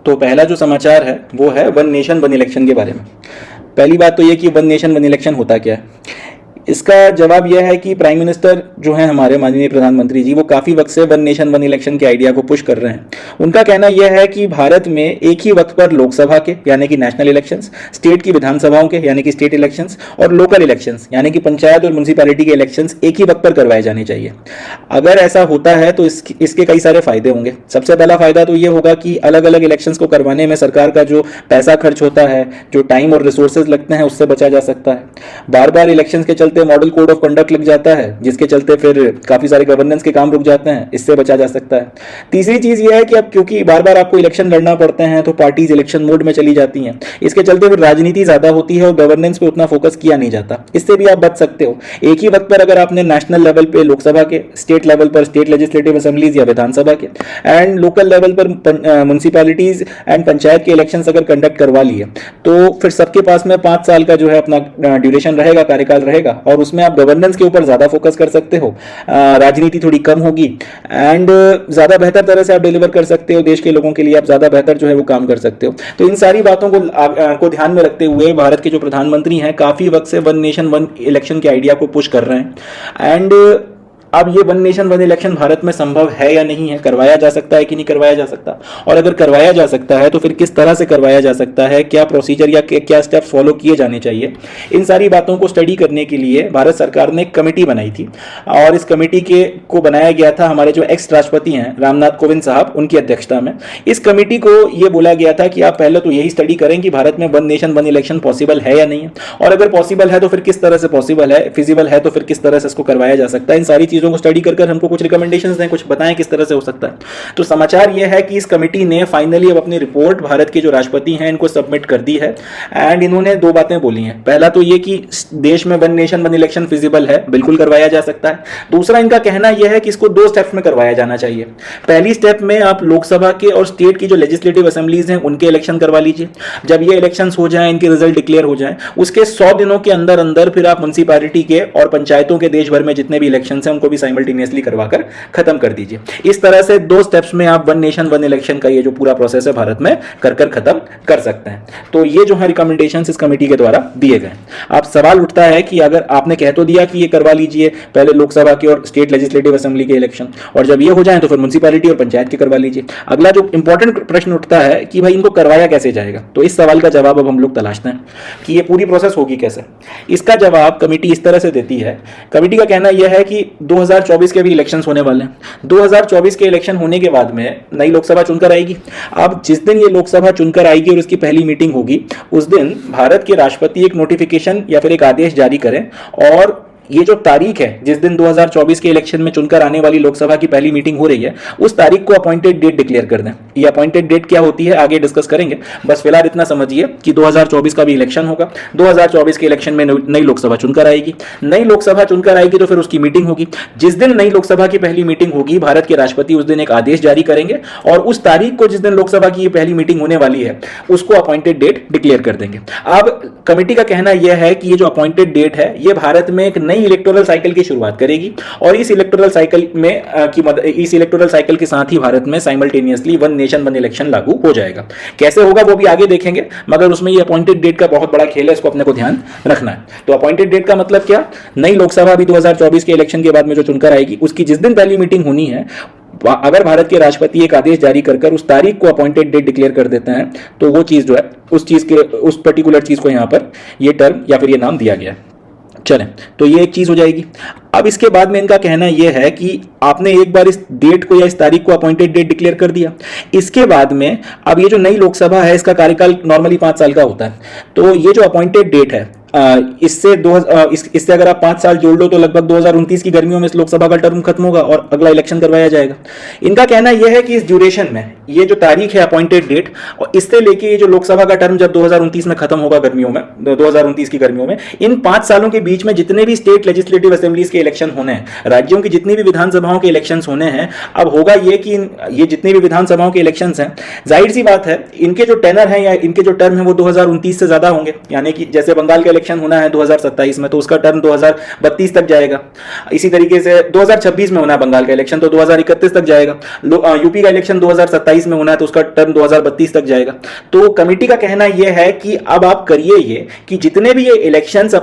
तो पहला जो समाचार है वो है वन नेशन वन इलेक्शन के बारे में। पहली बात तो ये कि वन नेशन वन इलेक्शन होता क्या है। इसका जवाब यह है कि प्राइम मिनिस्टर जो है हमारे माननीय प्रधानमंत्री जी, वो काफ़ी वक्त से वन नेशन वन इलेक्शन के आइडिया को पुश कर रहे हैं। उनका कहना यह है कि भारत में एक ही वक्त पर लोकसभा के यानी कि नेशनल इलेक्शंस, स्टेट की विधानसभाओं के यानी कि स्टेट इलेक्शंस, और लोकल इलेक्शंस यानी कि पंचायत और म्यूनसिपैलिटी के इलेक्शंस एक ही वक्त पर करवाए जाने चाहिए। अगर ऐसा होता है तो इसके कई सारे फायदे होंगे। सबसे पहला फायदा तो ये होगा कि अलग अलग इलेक्शंस को करवाने में सरकार का जो पैसा खर्च होता है, जो टाइम और रिसोर्सेज लगते हैं, उससे बचा जा सकता है। बार बार इलेक्शंस के चलते मॉडल कोड ऑफ कंडक्ट लग जाता है, जिसके चलते फिर काफी सारे गवर्नेंस के काम रुक जाते हैं, इससे बचा जा सकता है। तीसरी चीज यह है कि अब क्योंकि बार बार आपको इलेक्शन लड़ना पड़ते हैं तो पार्टीज इलेक्शन मोड में चली जाती हैं, इसके चलते फिर राजनीति ज्यादा होती है और गवर्नेंस पे उतना फोकस किया नहीं जाता। इससे भी आप बच सकते हो। एक ही वक्त पर अगर आपने नेशनल लेवल पे लोकसभा के, स्टेट लेवल पर स्टेट लेजिस्लेटिव असेंबलीज या विधानसभा के, एंड लोकल लेवल पर म्यूनसिपैलिटीज एंड पंचायत के इलेक्शंस अगर कंडक्ट करवा लिए तो फिर सबके पास में 5 साल का जो है अपना ड्यूरेशन रहेगा, कार्यकाल रहेगा, और उसमें आप गवर्नेंस के ऊपर ज्यादा फोकस कर सकते हो। राजनीति थोड़ी कम होगी एंड ज्यादा बेहतर तरह से आप डिलीवर कर सकते हो। देश के लोगों के लिए आप ज्यादा बेहतर जो है वो काम कर सकते हो। तो इन सारी बातों को ध्यान में रखते हुए भारत के जो प्रधानमंत्री हैं काफी वक्त से वन नेशन वन इलेक्शन के आइडिया को पुश कर रहे हैं। एंड अब ये one nation one election Bharat में संभव है या नहीं है, करवाया जा सकता है कि नहीं करवाया जा सकता, और अगर करवाया जा सकता है तो फिर किस तरह से करवाया जा सकता है, क्या प्रोसीजर या क्या स्टेप्स फॉलो किए जाने चाहिए। इन सारी बातों को स्टडी करने के लिए भारत सरकार ने एक कमेटी बनाई थी, और इस कमेटी को बनाया गया था हमारे जो एक्स राष्ट्रपति हैं रामनाथ कोविंद साहब, उनकी अध्यक्षता में। इस कमेटी को ये बोला गया था कि आप पहले तो यही स्टडी करें कि भारत में one nation one election possible है या नहीं है, और अगर पॉसिबल है तो फिर किस तरह से पॉसिबल है, फिजिबल है तो फिर किस तरह से इसको करवाया जा सकता है। इन सारी चीजों को स्टडी कर हमको कुछ रिकमेंडेशंस दें, कुछ बताएं किस तरह से हो सकता है। तो समाचार यह है कि इस कमेटी ने फाइनली अब अपनी रिपोर्ट भारत के जो राष्ट्रपति हैं इनको सबमिट कर दी है। एंड इन्होंने 2 बातें बोली हैं। पहला तो ये कि देश में one nation one election feasible है, बिल्कुल करवाया जा सकता है। दूसरा इनका कहना यह है कि इसको 2 स्टेप्स में करवाया जाना चाहिए। पहली स्टेप में आप लोकसभा के और स्टेट की जो लेजिस्लेटिव असेंबलीज हैं उनके इलेक्शन करवा लीजिए। जब ये इलेक्शंस हो जाएं, इनके रिजल्ट डिक्लेयर हो जाएं, उसके 100 दिनों के अंदर अंदर फिर आप म्यूनसिपैलिटी के और पंचायतों के देश भर में जितने भी इलेक्शंस हैं उनको भी साइमल्टेनियसली करवाकर खत्म कर दीजिए। इस तरह से 2 स्टेप्स में आप वन नेशन वन इलेक्शन का ये जो पूरा प्रोसेस है भारत में कर खत्म कर सकते हैं। तो ये जो है रिकमेंडेशंस इस कमेटी के द्वारा दिए गए। अब सवाल उठता है कि अगर आपने कह तो दिया कि ये करवा लीजिए पहले लोकसभा के और स्टेट लेजिस्लेटिव असेंबली के इलेक्शन, और जब ये हो जाए तो फिर म्यूनसिपैलिटी और पंचायत के करवा लीजिए। अगला जो इंपॉर्टेंट प्रश्न उठता है कि भाई इनको करवाया कैसे जाएगा। तो इस सवाल का जवाब अब हम लोग तलाशते हैं कि ये पूरी प्रोसेस होगी कैसे। इसका जवाब कमेटी इस तरह से देती है। कमेटी का कहना यह है कि 2024 के भी इलेक्शंस होने वाले हैं। 2024 के इलेक्शन होने के बाद में नई लोकसभा चुनकर आएगी। अब जिस दिन ये लोकसभा चुनकर आएगी और उसकी पहली मीटिंग होगी, उस दिन भारत के राष्ट्रपति एक नोटिफिकेशन या फिर एक आदेश जारी करें, और ये जो तारीख है जिस दिन 2024 के इलेक्शन में चुनकर आने वाली लोकसभा की पहली मीटिंग हो रही है, उस तारीख को अपॉइंटेड डेट डिक्लेयर कर दें। ये अपॉइंटेड डेट क्या होती है आगे डिस्कस करेंगे, बस फिलहाल इतना समझिए कि 2024 का भी इलेक्शन होगा। 2024 के इलेक्शन में नई लोकसभा चुनकर आएगी। नई लोकसभा चुनकर आएगी तो फिर उसकी मीटिंग होगी। जिस दिन नई लोकसभा की पहली मीटिंग होगी, भारत के राष्ट्रपति उस दिन एक आदेश जारी करेंगे, और उस तारीख को जिस दिन लोकसभा की पहली मीटिंग होने वाली है उसको अपॉइंटेड डेट डिक्लेयर कर देंगे। अब कमेटी का कहना यह है कि ये जो अपॉइंटेड डेट है ये भारत में एक नई इलेक्टोरल साइकिल की शुरुआत करेगी, और इस इलेक्टोरल साइकिल में इस इलेक्टोरल साइकिल के साथ ही भारत में simultaneously one nation one election लागू हो जाएगा। कैसे होगा वो भी आगे देखेंगे, मगर उसमें ये अपॉइंटेड डेट का बहुत बड़ा खेल है, इसको अपने को ध्यान रखना है। तो अपॉइंटेड डेट का मतलब क्या, नई लोकसभा भी 2024 के इलेक्शन के बाद में जो चुनकर आएगी उसकी जिस दिन पहली मीटिंग होनी है, अगर भारत के राष्ट्रपति एक आदेश जारी कर उस तारीख को अपॉइंटेड डेट डिक्लेयर कर देते हैं तो वो चीज जो है उस पर्टिकुलर चीज को यहां पर ये टर्म या फिर ये नाम दिया गया है। चलें, तो ये एक चीज हो जाएगी। अब इसके बाद में इनका कहना यह है कि आपने एक बार इस डेट को या इस तारीख को अपॉइंटेड डेट डिक्लेयर कर दिया, इसके बाद में अब ये जो नई लोकसभा है इसका कार्यकाल नॉर्मली 5 साल का होता है। तो ये जो अपॉइंटेड डेट है इससे अगर आप 5 साल जोड़ लो तो लगभग 2029 की गर्मियों में इस लोकसभा का टर्म खत्म होगा और अगला इलेक्शन करवाया जाएगा। इनका कहना यह है कि इस ड्यूरेशन में ये जो तारीख है अपॉइंटेड डेट, और इससे लेके ये जो लोकसभा का टर्म जब 2029 में खत्म होगा गर्मियों में, 2029 की गर्मियों में, इन 5 सालों के बीच में जितने भी स्टेट लेजिस्लेटिव असेंबलीज के इलेक्शन होने हैं, राज्यों की जितनी भी विधानसभाओं के इलेक्शंस होने हैं, अब होगा ये कि ये जितनी भी विधानसभाओं के इलेक्शंस हैं, जाहिर सी बात है इनके जो टेनर हैं या इनके जो टर्म है वो 2029 से ज्यादा होंगे। यानी कि जैसे बंगाल का इलेक्शन होना है 2027 में, तो उसका टर्म 2032 तक जाएगा। इसी तरीके से 2026 में होना है बंगाल का इलेक्शन, तो 2031 तक जाएगा। यूपी का इलेक्शन 2027 में होना है, तो उसका टर्म 2032 तक जाएगा। तो कमेटी का कहना यह है कि अब आप करिए ये कि जितने भी ये इलेक्शंस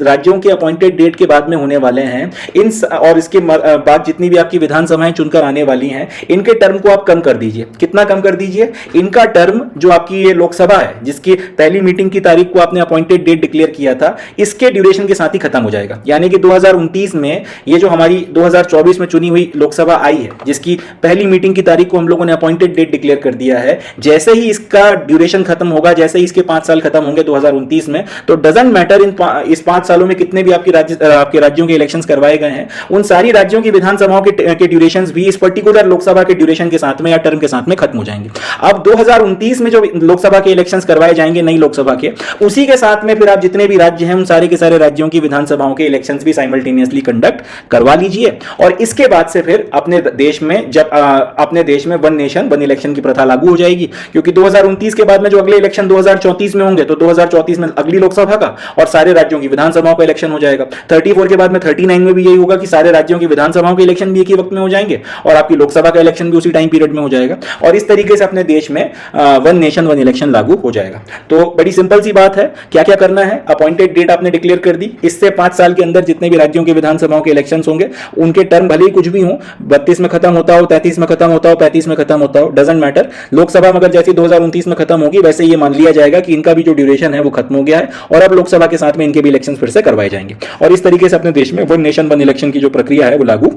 राज्यों के अपॉइंटेड डेट के बाद में होने वाले हैं, इन और इसके बाद जितनी भी आपकी विधानसभाएं चुनकर आने वाली हैं, इनके टर्म को आप कम कर दीजिए। कितना कम कर दीजिए? इनका टर्म जो आपकी ये लोकसभा है, जिसकी पहली मीटिंग की तारीख को आपने अपॉइंटेड डेट डिक्लेयर किया था, इसके ड्यूरेशन के साथ ही खत्म हो जाएगा। यानी कि 2029 में ये जो हमारी 2024 में चुनी हुई लोकसभा आई है, जिसकी पहली मीटिंग की तारीख को हम लोगों ने अपॉइंटेड डेट डिक्लेयर कर दिया है, जैसे ही इसका ड्यूरेशन खत्म होगा, जैसे ही इसके 5 साल खत्म होंगे 2029 में, तो डजंट मैटर इस 5 सालों में कितने भी आपके राज्यों के इलेक्शंस करवाए गए हैं, उन सारी राज्यों की विधानसभाओं के ड्यूरेशंस भी इस पर्टिकुलर लोकसभा के ड्यूरेशन के साथ में या टर्म के साथ में खत्म हो जाएंगे। अब 2029 में जो लोकसभा के इलेक्शंस करवाए जाएंगे नई लोकसभा के, उसी के साथ में फिर आप जितने भी राज्य हैं उन सारे के सारे राज्यों की विधानसभाओं के इलेक्शंस भी साइमल्टेनियसली कंडक्ट करवा लीजिए। और इसके बाद से फिर अपने देश में वन नेशन वन इलेक्शन की प्रथा लागू हो जाएगी, क्योंकि 2029 के बाद में जो अगले इलेक्शन 2034 में होंगे, तो 2034 में अगली लोकसभा का और सारे राज्यों की विधानसभाओं का इलेक्शन हो जाएगा। 34 के बाद में 39 में भी यही होगा कि सारे राज्यों की विधानसभाओं के इलेक्शन भी एक ही वक्त में हो जाएंगे और आपकी लोकसभा का इलेक्शन भी उसी टाइम पीरियड में हो जाएगा। और इस तरीके से अपने देश में वन नेशन वन इलेक्शन लागू हो जाएगा। तो बड़ी सिंपल सी बात है, क्या क्या करना है, अपॉइंटेड डेट आपने डिक्लेयर कर दी, इससे 5 साल के अंदर जितने भी राज्यों के विधानसभाओं के इलेक्शन होंगे, उनके टर्म भले ही कुछ भी हो, 32 में खत्म होता हो, 33 में खत्म होता हो, 35 में खत्म होता हो, डजंट मैटर। लोकसभा मगर जैसे 2029 में खत्म होगी, वैसे ये मान लिया जाएगा कि इनका भी जो ड्यूरेशन है वो खत्म हो गया है और अब लोकसभा के साथ में इनके भी इलेक्शन फिर से करवाए जाएंगे। और इस तरीके से अपने देश में वन नेशन वन इलेक्शन की जो प्रक्रिया है वो लागू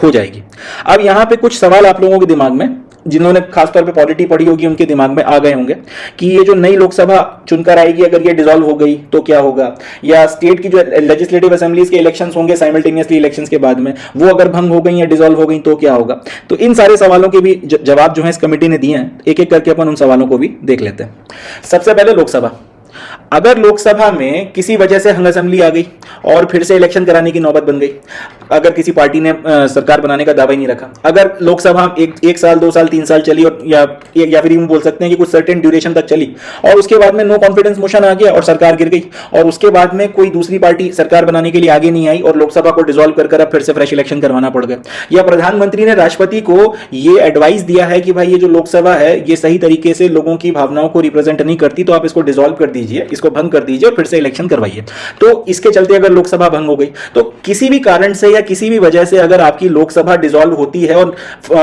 हो जाएगी। अब यहां पे कुछ सवाल आप लोगों के दिमाग में, जिन्होंने खासतौर पे पॉलिटी पढ़ी होगी, उनके दिमाग में आ गए होंगे कि ये जो नई लोकसभा चुनकर आएगी, अगर ये डिसॉल्व हो गई तो क्या होगा, या स्टेट की जो लेजिस्लेटिव असेंबलीज के इलेक्शंस होंगे साइमल्टेनियसली इलेक्शंस के बाद में, वो अगर भंग हो गई या डिसॉल्व हो गई तो क्या होगा। तो इन सारे सवालों के भी जवाब जो है इस कमेटी ने दिए हैं, एक एक करके अपन उन सवालों को भी देख लेते हैं। सबसे पहले लोकसभा, अगर लोकसभा में किसी वजह से हंग असेंबली आ गई और फिर से इलेक्शन कराने की नौबत बन गई, अगर किसी पार्टी ने सरकार बनाने का दावा ही नहीं रखा, अगर लोकसभा एक साल 2 साल 3 साल चली और या फिर यूं बोल सकते हैं कि कुछ सर्टेन ड्यूरेशन तक चली और उसके बाद में नो कॉन्फिडेंस मोशन आ गया और सरकार गिर गई और उसके बाद में कोई दूसरी पार्टी सरकार बनाने के लिए आगे नहीं आई और लोकसभा को डिसॉल्व कर अब फिर से फ्रेश इलेक्शन करवाना पड़ गया, या प्रधानमंत्री ने राष्ट्रपति को ये एडवाइस दिया है कि भाई ये जो लोकसभा है ये सही तरीके से लोगों की भावनाओं को रिप्रेजेंट नहीं करती, तो आप इसको डिसॉल्व कर दीजिए, इसको भंग कर दीजिए और फिर से इलेक्शन करवाइए। तो इसके चलते अगर लोकसभा भंग हो गई, तो किसी भी कारण से या किसी भी वजह से अगर आपकी लोकसभा डिसॉल्व होती है और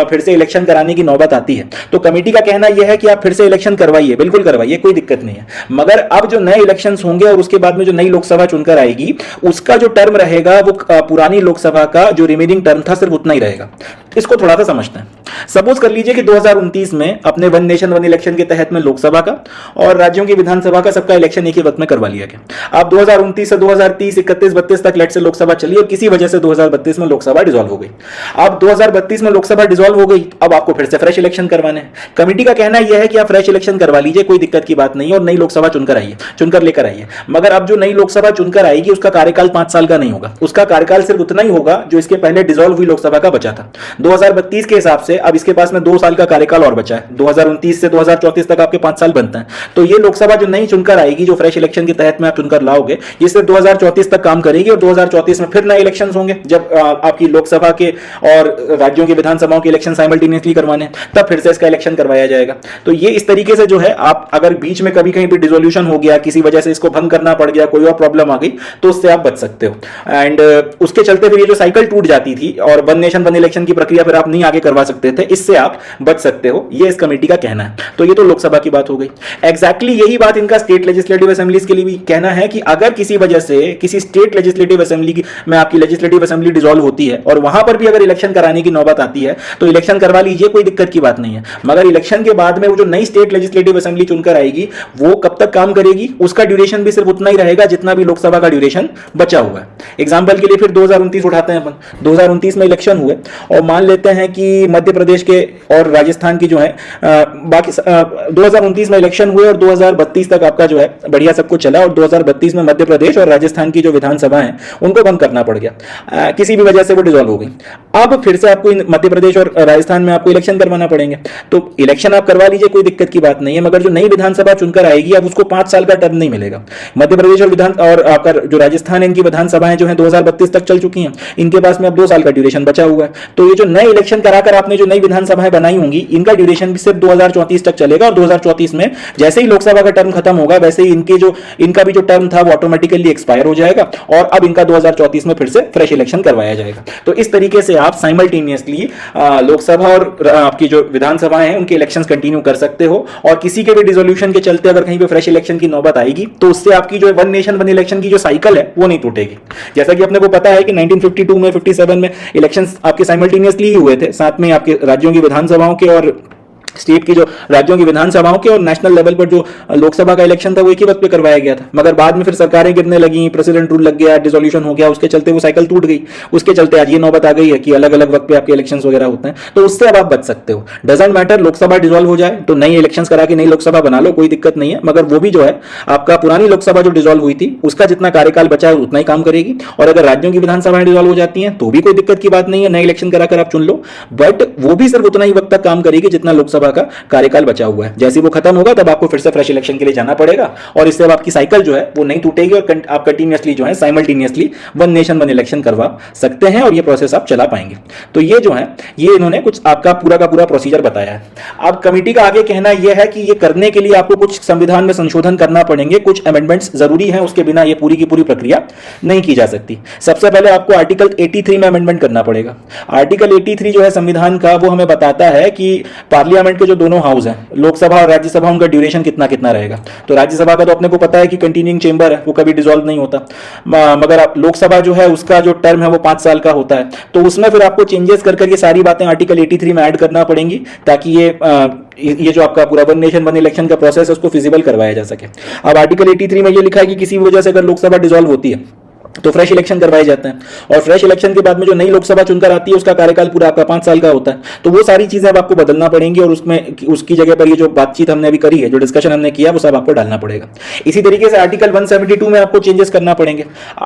फिर से इलेक्शन कराने की नौबत आती है, तो कमेटी का कहना यह है कि आप फिर से इलेक्शन करवाइए, बिल्कुल करवाइए, कोई दिक्कत नहीं है। मगर अब जो नए इलेक्शंस होंगे और उसके बाद में जो नई लोकसभा चुनकर आएगी, उसका जो टर्म रहेगा वो पुरानी लोकसभा का जो रिमेनिंग टर्म था सिर्फ उतना ही रहेगा। इसको थोड़ा सा समझते हैं। सपोज कर लीजिए कि 2029 में अपने वन नेशन वन इलेक्शन के तहत में लोकसभा का और राज्यों की विधानसभा का सबका इलेक्शन एक ही वक्त में करवा लिया गया। अब 2029 से 2030, 31, 32 तक लेट से लोकसभा चली और किसी वजह से 2032 में लोकसभा डिसॉल्व हो गई। अब 2032 में लोकसभा डिसॉल्व हो गई, अब आपको फिर से फ्रेश इलेक्शन करवाने हैं। कमेटी का कहना यह है कि आप फ्रेश इलेक्शन करवा लीजिए, कोई दिक्कत की बात नहीं है और नई लोकसभा चुनकर लेकर आइए। मगर अब जो नई लोकसभा चुनकर आएगी उसका कार्यकाल 5 साल का नहीं होगा, उसका कार्यकाल सिर्फ उतना ही होगा जो इसके पहले डिसॉल्व हुई लोकसभा का बचा था। 2032 के हिसाब से अब इसके पास में 2 साल का कार्यकाल और बचा है। 2029 से 2034 तक आपके 5 साल बनते हैं। तो ये लोकसभा जो नई चुनकर आएगी, जो फ्रेश इलेक्शन के तहत में आप चुनकर लाओगे, ये सिर्फ 2034 तक काम करेगी और 2034 में फिर नए इलेक्शन होंगे जब आपकी लोकसभा के और राज्यों की विधानसभाओं के इलेक्शन साइमल्टेनियसली करवाने, तब फिर से इसका इलेक्शन करवाया जाएगा। तो ये इस तरीके से जो है, आप अगर बीच में कभी कहीं भी डिसोल्यूशन हो गया, किसी वजह से इसको भंग करना पड़ गया, कोई और प्रॉब्लम आ गई, तो उससे आप बच सकते हो। एंड उसके चलते फिर ये जो साइकिल टूट जाती थी और वन नेशन वन इलेक्शन की प्रक्रिया फिर आप नहीं आगे करवा सकते थे, इससे आप बच सकते हो, ये इस कमेटी का कहना है। तो ये तो लोकसभा की बात हो गई। एग्जैक्टली यही बात इनका स्टेट लेजिस्लेटिव असेंबलीज के लिए भी कहना है कि अगर किसी वजह से किसी स्टेट लेजिस्लेटिव असेंबली में आपकी लेजिस्लेटिव असेंबली डिसॉल्व होती है और वहां पर भी अगर इलेक्शन कराने की नौबत आती है, तो इलेक्शन करवा लीजिए, कोई दिक्कत की बात नहीं है। मगर इलेक्शन के बाद में वो जो नई स्टेट लेजिस्लेटिव असेंबली चुनकर आएगी, वो कब तक काम करेगी, उसका ड्यूरेशन भी सिर्फ उतना ही रहेगा जितना भी लोकसभा का ड्यूरेशन बचा हुआ है। एग्जाम्पल के लिए फिर 2029 उठाते हैं अपन। 2029 में इलेक्शन हुए और मान मान लेते हैं कि मध्य प्रदेश के और राजस्थान की जो है बाकी 2029 में इलेक्शन हुए और 2032 तक आपका जो है बढ़िया सब कुछ चला, और 2032 में मध्य प्रदेश और राजस्थान की जो विधानसभा है उनको बंद करना पड़ गया, किसी भी वजह से वो डिसॉल्व हो गई। अब फिर से आपको मध्य प्रदेश और राजस्थान में आपको इलेक्शन करवाना पड़ेंगे, तो इलेक्शन आप करवा लीजिए, कोई दिक्कत की बात नहीं है, मगर जो नई विधानसभा चुनकर आएगी अब उसको 5 साल का टर्म नहीं मिलेगा। मध्य प्रदेश और आपका जो राजस्थान है, इनकी विधानसभाएं जो है 2032 तक चल चुकी हैं, इनके पास में अब 2 साल का ड्यूरेशन बचा हुआ है। तो ये जो नए इलेक्शन कराकर आपने जो नई विधानसभाएं बनाई होंगी, इनका ड्यूरेशन भी सिर्फ 2034 तक चलेगा, और 2034 में जैसे ही लोकसभा का टर्म खत्म होगा वैसे ही इनका भी जो टर्म था वो ऑटोमेटिकली एक्सपायर हो जाएगा, और अब इनका 2034 में फिर से फ्रेश इलेक्शन करवाया जाएगा। तो इस तरीके से आप साइमल्टेनियसली लोकसभा और आपकी जो विधानसभाएं हैं उनके इलेक्शंस कंटिन्यू कर सकते हो, और किसी के भी डिसोल्यूशन के चलते अगर कहीं पे फ्रेश इलेक्शन की नौबत आएगी तो उससे आपकी जो वन नेशन वन इलेक्शन की जो साइकिल है वो नहीं टूटेगी। जैसा कि अपने को पता है कि 1952 में 57 में इलेक्शंस आपके साइमल्टेनियसली ही हुए थे, साथ में आपके राज्यों की विधानसभाओं के और स्टेट की जो राज्यों की विधानसभाओं के और नेशनल लेवल पर जो लोकसभा का इलेक्शन था वो एक ही वक्त पे करवाया गया था, मगर बाद में फिर सरकारें गिरने लगी, प्रेसिडेंट रूल लग गया, डिसोल्यूशन हो गया, उसके चलते वो साइकिल टूट गई। उसके चलते आज ये नौबत आ गई है कि अलग अलग वक्त पे आपके इलेक्शंस वगैरह होते हैं, तो उससे अब आप बच सकते हो। डजेंट मैटर लोकसभा डिसॉल्व हो जाए तो नई इलेक्शंस करा के नई लोकसभा बना लो, कोई दिक्कत नहीं है, मगर वो भी जो है आपका पुरानी लोकसभा जो डिसॉल्व हुई थी उसका जितना कार्यकाल बचा है उतना ही काम करेगी, और अगर राज्यों की विधानसभाएं डिसॉल्व हो जाती हैं तो भी कोई दिक्कत की बात नहीं है, नए इलेक्शन कराकर आप चुन लो, बट वो भी सिर्फ उतना ही वक्त तक काम करेगी जितना लोकसभा का कार्यकाल बचा हुआ है। जैसे वो खत्म होगा तब आपको फिर से फ्रेश इलेक्शन के लिए जाना पड़ेगा, और इससे अब आपकी साइकिल जो है वो नहीं टूटेगी, और आप कंटिन्यूअसली जो है simultaneously one nation one election करवा सकते हैं, और ये प्रोसेस आप चला पाएंगे। तो ये जो है ये इन्होंने कुछ आपका पूरा का पूरा प्रोसीजर बताया है। अब कमेटी का आगे कहना यह है कि ये करने के लिए आपको कुछ संविधान में संशोधन करना पड़ेंगे, कुछ अमेंडमेंट्स जरूरी हैं, उसके बिना ये पूरी की पूरी प्रक्रिया नहीं की जा सकती। सबसे पहले आपको आर्टिकल 83 में अमेंडमेंट करना पड़ेगा। आर्टिकल 83 जो है संविधान का, वो हमें बताता है कि पार्लियामेंट के जो दोनों हाउस हैं, लोकसभा और राज्यसभा, उनका ड्यूरेशन कितना कितना रहेगा। तो राज्यसभा का तो अपने को पता है कि कंटिन्यूइंग चेंबर है, वो कभी डिसॉल्व नहीं होता, मगर लोकसभा जो है उसका जो टर्म है वो 5 साल का होता है। तो उसमें फिर आपको चेंजेस कर करके सारी बातें आर्टिकल 83 में ऐड करना पड़ेंगी, ताकि ये जो आपका पूरा वन नेशन वन इलेक्शन का प्रोसेस है उसको फिजिबल करवाया जा सके। अब आर्टिकल 83 में ये लिखा है कि किसी वजह से अगर लोकसभा डिसॉल्व होती है तो फ्रेश इलेक्शन करवाए जाते हैं, और फ्रेश इलेक्शन के बाद में जो नई लोकसभा चुनकर आती है उसका कार्यकाल पूरा आपका 5 साल का होता है। तो वो सारी चीजें अब आपको बदलना पड़ेंगी, और उसमें उसकी जगह पर ये जो बातचीत हमने अभी करी है, जो डिस्कशन हमने किया, वो सब आपको डालना पड़ेगा। इसी तरीके से आर्टिकल 172 में आपको चेंजेस करना पड़ेंगे।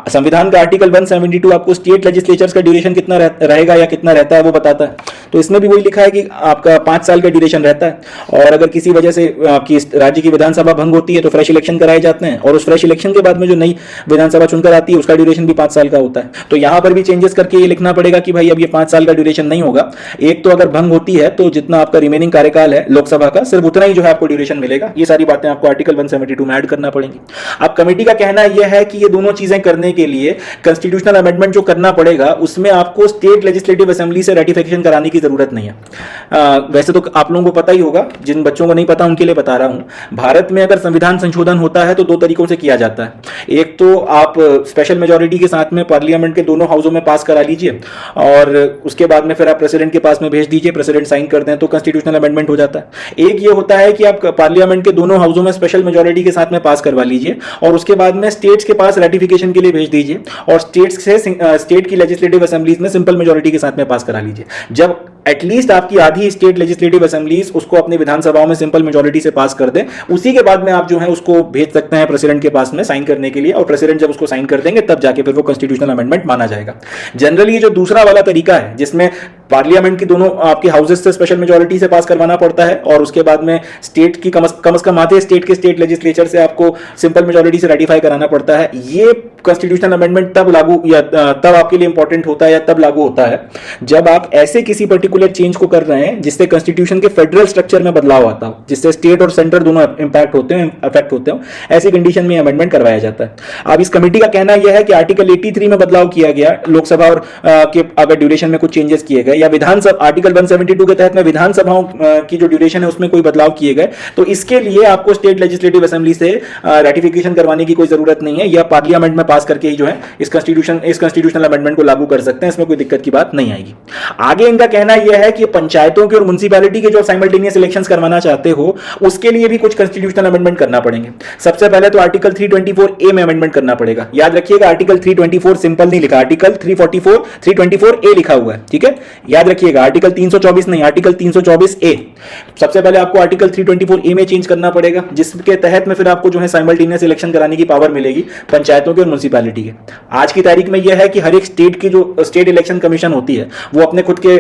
संविधान का आर्टिकल 172 आपको स्टेट लेजिस्लेचर्स का ड्यूरेशन कितना रहेगा या कितना रहता है वो बताता है। तो इसमें भी वही लिखा है कि आपका 5 साल का ड्यूरेशन रहता है, और अगर किसी वजह से आपकी राज्य की विधानसभा भंग होती है तो फ्रेश इलेक्शन कराए जाते हैं, और उस फ्रेश इलेक्शन के बाद में जो नई विधानसभा चुनकर आती है उसका ड्यूरेशन भी 5 साल का होता है। तो यहां पर भी चेंजेस करके ये लिखना पड़ेगा कि भाई अब ये 5 साल का ड्यूरेशन नहीं होगा। एक तो अगर भंग होती है तो जितना आपका रिमेनिंग कार्यकाल है लोकसभा का, सिर्फ उतना ही जो है आपको ड्यूरेशन मिलेगा। ये सारी बातें आपको आर्टिकल 172 में ऐड करना पड़ेंगी। अब कमेटी का कहना यह है कि ये दोनों चीजें करने के लिए कॉन्स्टिट्यूशनल अमेंडमेंट जो करना पड़ेगा उसमें आपको स्टेट लेजिस्लेटिव असेंबली से रेटिफिकेशन कराने की जरूरत नहीं है। वैसे तो आप लोगों को पता ही होगा, जिन बच्चों को नहीं पता उनके लिए बता रहा हूं। भारत में अगर संविधान संशोधन होता है तो 2 तरीकों से किया जाता है। एक तो आप स्पेशल मेजोरिटी के साथ में पार्लियामेंट के दोनों हाउसों में पास करा लीजिए, और उसके बाद में फिर आप प्रेसिडेंट के पास में भेज दीजिए, प्रेसिडेंट साइन कर दें तो कॉन्स्टिट्यूशनल अमेंडमेंट हो जाता है। एक ये होता है कि आप पार्लियामेंट के दोनों हाउसों में स्पेशल मेजोरिटी के साथ में पास करवा लीजिए, और उसके बाद में स्टेट्स के पास रेटिफिकेशन के लिए भेज दीजिए, और स्टेट की लेजिस्लेटिव असेंबलीज में सिंपल मेजोरिटी के साथ में पास करा लीजिए। जब एटलीस्ट आपकी आधी स्टेट लेजिस्लेटिव असेंबलीज उसको अपनी विधानसभाओं में सिंपल मेजोरिटी से पास कर दें, उसी के बाद में आप जो है उसको भेज सकते हैं प्रेसिडेंट के पास में साइन करने के लिए, और प्रेसिडेंट जब उसको साइन कर देंगे तब जाके फिर वो कॉन्स्टिट्यूशनल अमेंडमेंट माना जाएगा। जनरली ये जो दूसरा वाला तरीका है जिसमें पार्लियामेंट की दोनों आपके हाउसेस से स्पेशल मेजोरिटी से पास करवाना पड़ता है, और उसके बाद में स्टेट की कम से कम आधे स्टेट के स्टेट लेजिस्लेचर से आपको सिंपल मेजोरिटी से रेटिफाई कराना पड़ता है, ये कॉन्स्टिट्यूशनल अमेंडमेंट तब लागू या तब आपके लिए इंपॉर्टेंट होता है या तब लागू होता है जब आप ऐसे किसी पर्टिकुलर चेंज को कर रहे हैं जिससे कॉन्स्टिट्यूशन के फेडरल स्ट्रक्चर में बदलाव आता हो, जिससे स्टेट और सेंटर दोनों इंपैक्ट होते हैं, अफेक्ट होते हो, ऐसी कंडीशन में अमेंडमेंट करवाया जाता है। अब इस कमेटी का कहना यह है कि आर्टिकल 83 में बदलाव किया गया, लोकसभा और के अगर ड्यूरेशन में कुछ चेंजेस किए गए, या विधानसभा आर्टिकल 172 के तहत में विधानसभाओं की जो ड्यूरेशन है उसमें कोई बदलाव किए गए, तो इसके लिए आपको स्टेट लेजिस्लेटिव असेंबली से रेटिफिकेशन करवाने की कोई जरूरत नहीं है, या पार्लियामेंट में पास करके ही जो है इस कॉन्स्टिट्यूशनल अमेंडमेंट को लागू कर सकते हैं, इसमें कोई दिक्कत की बात नहीं आएगी। आगे इनका कहना यह है कि पंचायतों के और म्युनिसिपैलिटी के जो साइमल्टेनियस इलेक्शंस करवाना चाहते हो उसके लिए भी कुछ कॉन्स्टिट्यूशनल अमेंडमेंट करना पड़ेंगे। सबसे पहले तो आर्टिकल 324 ए में अमेंडमेंट करना पड़ेगा। याद रखिएगा आर्टिकल 324 सिंपल नहीं लिखा, आर्टिकल 324 324 ए लिखा हुआ है, ठीक है। याद रखिएगा, आर्टिकल 324 नहीं, आर्टिकल 324 ए। सबसे पहले आपको आर्टिकल 324 ए में चेंज करना पड़ेगा, जिसके तहत में फिर आपको जो है साइमल्टेनियस इलेक्शन कराने की पावर मिलेगी पंचायतों के और म्युनिसिपैलिटी के। आज की तारीख में यह है कि हर एक स्टेट की जो स्टेट इलेक्शन कमीशन होती है वो अपने खुद के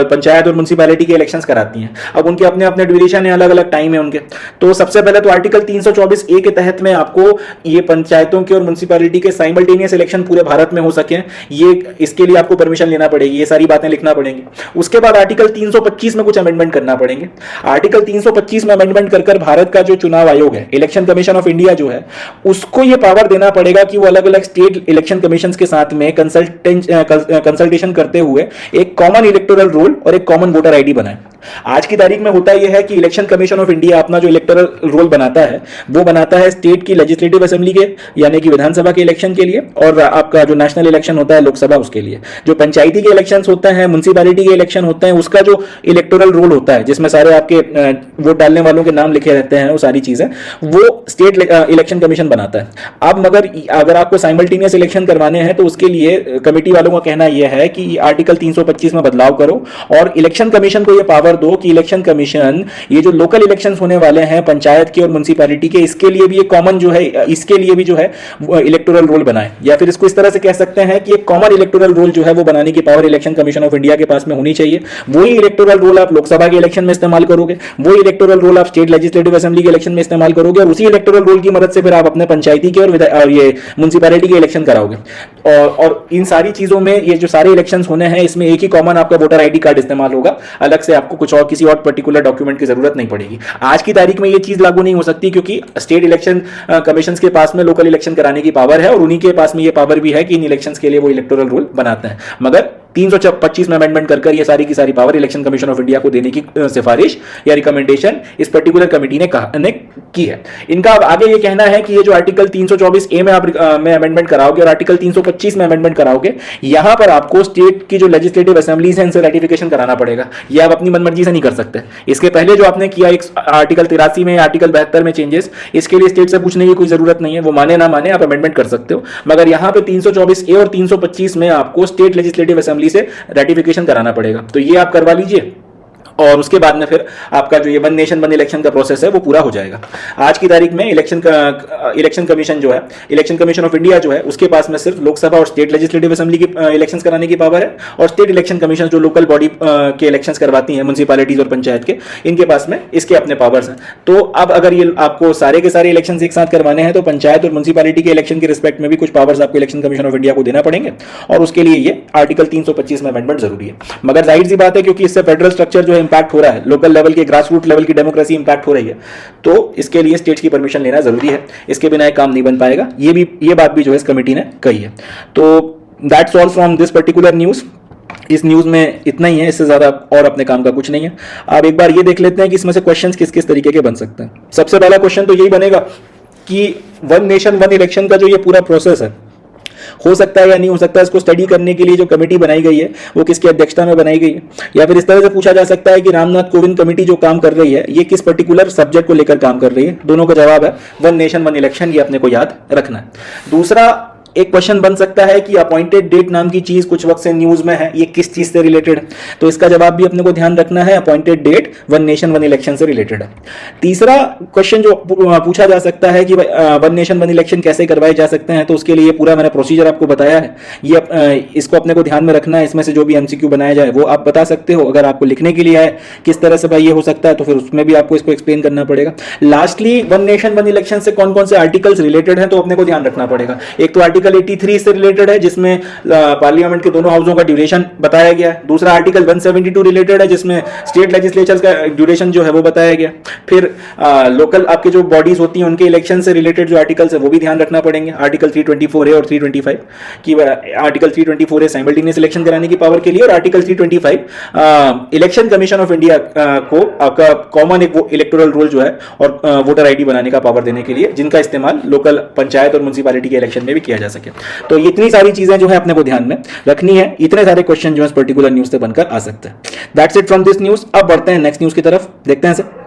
पंचायत और म्युनिसिपैलिटी के इलेक्शंस कराती हैं। अब उनके अपने अपने ड्यूरेशन है, अलग अलग टाइम है उनके। तो सबसे पहले तो आर्टिकल 324 ए के तहत में आपको ये पंचायतों के और म्युनिसिपैलिटी के साइमल्टेनियस इलेक्शन पूरे भारत में हो सके, ये इसके लिए आपको परमिशन लेना पड़ेगी, ये सारी बातें लिखना पड़ेंगी। उसके बाद आर्टिकल 325 में कुछ अमेंडमेंट करना पड़ेंगे। आर्टिकल 325 में अमेंडमेंट कर भारत का जो चुनाव आयोग है, इलेक्शन कमीशन ऑफ इंडिया जो है, उसको ये पावर देना पड़ेगा कि वो अलग अलग स्टेट इलेक्शन कमीशन के साथ में कंसल्टेशन करते हुए एक कॉमन इलेक्टोरल रोल और एक कॉमन वोटर आईडी बनाए। आज की तारीख में होता यह है कि इलेक्शन कमीशन ऑफ इंडिया अपना जो इलेक्टोरल रोल बनाता है वो बनाता है स्टेट की लेजिस्लेटिव असेंबली के यानी कि विधानसभा के इलेक्शन के लिए, और आपका जो नेशनल इलेक्शन होता है लोकसभा उसके लिए। जो पंचायती के इलेक्शन होते हैं, म्युनिसिपैलिटी के इलेक्शन होते हैं, उसका जो इलेक्टोरल रोल होता है जिसमें सारे आपके वोट डालने वालों के नाम लिखे रहते हैं, वो सारी चीजें वो स्टेट इलेक्शन कमीशन बनाता है। अब मगर अगर आपको साइमल्टेनियस इलेक्शन करवाने हैं तो उसके लिए कमेटी वालों का कहना यह है कि आर्टिकल 325 में बदलाव करो और इलेक्शन कमीशन को यह पावर दो कि इलेक्शन कमीशन ये जो लोकल इलेक्शंस होने वाले हैं पंचायत के और म्युनिसिपैलिटी के, इसके लिए भी एक कॉमन जो है, इसके लिए भी जो है इलेक्टोरल रोल बनाए, या फिर इसको इस तरह से कह सकते हैं कि एक कॉमन इलेक्टोरल रोल जो है वो बनाने की power election commission of India के पास में होनी चाहिए। वही इलेक्टोरल रोल आप लोकसभा के इलेक्शन में इस्तेमाल करोगे, वही इलेक्टोरल रोल आप स्टेट लेजिस्लेटिव असेंबली के इलेक्शन में इस्तेमाल करोगे, और उसी इलेक्टोरल रोल की मदद से फिर आप अपने पंचायती के और ये म्युनिसिपैलिटी के इलेक्शन कराओगे। और इन सारी चीजों में ये जो सारे इलेक्शंस होने हैं इसमें एक ही कॉमन आपका वोटर आईडी कार्ड इस्तेमाल होगा, अलग से आपको कुछ और किसी और पर्टिकुलर डॉक्यूमेंट की जरूरत नहीं पड़ेगी। आज की तारीख में ये चीज लागू नहीं हो सकती क्योंकि स्टेट इलेक्शन कमीशन के पास में लोकल इलेक्शन कराने की पावर है और उन्हीं के पास में ये पावर भी है कि इन इलेक्शंस के लिए वो इलेक्टोरल रूल बनाते हैं। मगर 325 में अमेंडमेंट कर ये सारी की सारी power election commission of India को देने की सिफारिश या रिकमेंडेशन इस पर्टिकुलर कमेटी ने की है। इनका अब आगे ये कहना है कि ये जो आर्टिकल 324 ए में आप में अमेंडमेंट कराओगे और आर्टिकल 325 में अमेंडमेंट कराओगे, यहां पर आपको स्टेट की जो लेजिस्लेटिव असेंबलीज है इनसे रेटिफिकेशन कराना पड़ेगा। ये आप अपनी मनमर्जी से नहीं कर सकते। इसके पहले जो आपने किया एक आर्टिकल 83 में, आर्टिकल 72 में चेंजेस, इसके लिए स्टेट से पूछने की कोई जरूरत नहीं है, वो माने ना माने आप अमेंडमेंट कर सकते हो। मगर यहां पे 324 ए और 325 में आपको स्टेट लेजिस्लेटिव असेंबली से रेटिफिकेशन कराना पड़ेगा। तो ये आप करवा लीजिए और उसके बाद में फिर आपका जो ये वन नेशन वन इलेक्शन का प्रोसेस है वो पूरा हो जाएगा। आज की तारीख में इलेक्शन कमीशन जो है, इलेक्शन कमीशन ऑफ इंडिया जो है, उसके पास में सिर्फ लोकसभा और स्टेट लेजिस्लेटिव असेंबली की इलेक्शंस कराने की पावर है, और स्टेट इलेक्शन कमीशन जो लोकल बॉडी के इलेक्शंस करवाती हैं म्युनिसिपैलिटीज और पंचायत के, इनके पास में इसके अपने पावर्स हैं। तो अब अगर ये आपको सारे के सारे इलेक्शंस एक साथ करवाने हैं तो पंचायत और म्युनिसिपैलिटी के इलेक्शन के रिस्पेक्ट में भी कुछ पावर्स आपको इलेक्शन कमीशन ऑफ इंडिया को देना पड़ेंगे, और उसके लिए ये आर्टिकल 325 में अमेंडमेंट जरूरी है। मगर जाहिर सी बात है क्योंकि इससे फेडरल स्ट्रक्चर जो है इंपैक्ट हो रहा है, लोकल लेवल के ग्रास रूट लेवल की डेमोक्रेसी इंपैक्ट हो रही है, तो इसके लिए स्टेट्स की परमिशन लेना जरूरी है। इसके बिना एक काम नहीं बन पाएगा। ये बात भी जो है इस कमेटी ने कही है। तो that's all from this particular news. इस न्यूज में इतना ही है, इससे ज्यादा और अपने काम का कुछ नहीं है। आप एक बार ये देख लेते हैं कि इसमें से क्वेश्चंस किस किस तरीके के बन सकते हैं। सबसे पहला क्वेश्चन तो यही बनेगा कि वन नेशन वन इलेक्शन का जो ये पूरा प्रोसेस है हो सकता है या नहीं हो सकता है, इसको स्टडी करने के लिए जो कमेटी बनाई गई है वो किसकी अध्यक्षता में बनाई गई है। या फिर इस तरह से पूछा जा सकता है कि रामनाथ कोविंद कमेटी जो काम कर रही है ये किस पर्टिकुलर सब्जेक्ट को लेकर काम कर रही है। दोनों का जवाब है वन नेशन वन इलेक्शन, ये अपने को याद रखना है। दूसरा एक क्वेश्चन बन सकता है कि अपॉइंटेड डेट नाम की चीज कुछ वक्त से न्यूज में है, ये किस चीज से रिलेटेड है, तो इसका जवाब भी अपने को ध्यान रखना है। Appointed date one nation one election से रिलेटेड है। तीसरा क्वेश्चन जो पूछा जा सकता है कि वन नेशन वन इलेक्शन कैसे करवाए जा सकते हैं, तो उसके लिए पूरा मैंने प्रोसीजर आपको बताया है। ये इसको अपने को ध्यान में रखना है। इसमें से जो भी एमसीक्यू बनाया जाए वो आप बता सकते हो। अगर आपको लिखने के लिए है किस तरह से भाई ये हो सकता है तो फिर उसमें भी आपको इसको एक्सप्लेन करना पड़ेगा। Lastly one nation one election से कौन कौन से आर्टिकल्स रिलेटेड हैं तो अपने को ड्यूरेशन रखना पड़ेगा। एक तो आर्टिकल 83 से रिलेटेड है जिसमें पार्लियामेंट के दोनों हाउसों का ड्यूरेशन बताया गया है। दूसरा आर्टिकल 172 रिलेटेड है जिसमें स्टेट लेजिस्लेचर का ड्यूरेशन जो है वो बताया गया। फिर लोकल आपके जो बॉडीज होती हैं उनके इलेक्शन से रिलेटेड जो आर्टिकल्स है वो भी ध्यान रखना पड़ेंगे। आर्टिकल 324 है और 325 की आर्टिकल 324 है साइमल्टेनियस इलेक्शन कराने की पावर के लिए, और article 325 election commission of India को आपका कॉमन एक इलेक्टोरल रोल जो है और वोटर आईडी बनाने का पावर देने के लिए, जिनका इस्तेमाल लोकल पंचायत और म्युनिसिपैलिटी के इलेक्शन में भी किया जा सके। तो ये इतनी सारी चीजें जो है अपने को ध्यान में रखनी है। इतने सारे क्वेश्चन जो है इस पर्टिकुलर न्यूज से बनकर आ सकते हैं। That's it from this news. अब बढ़ते हैं नेक्स्ट न्यूज की तरफ, देखते हैं सर।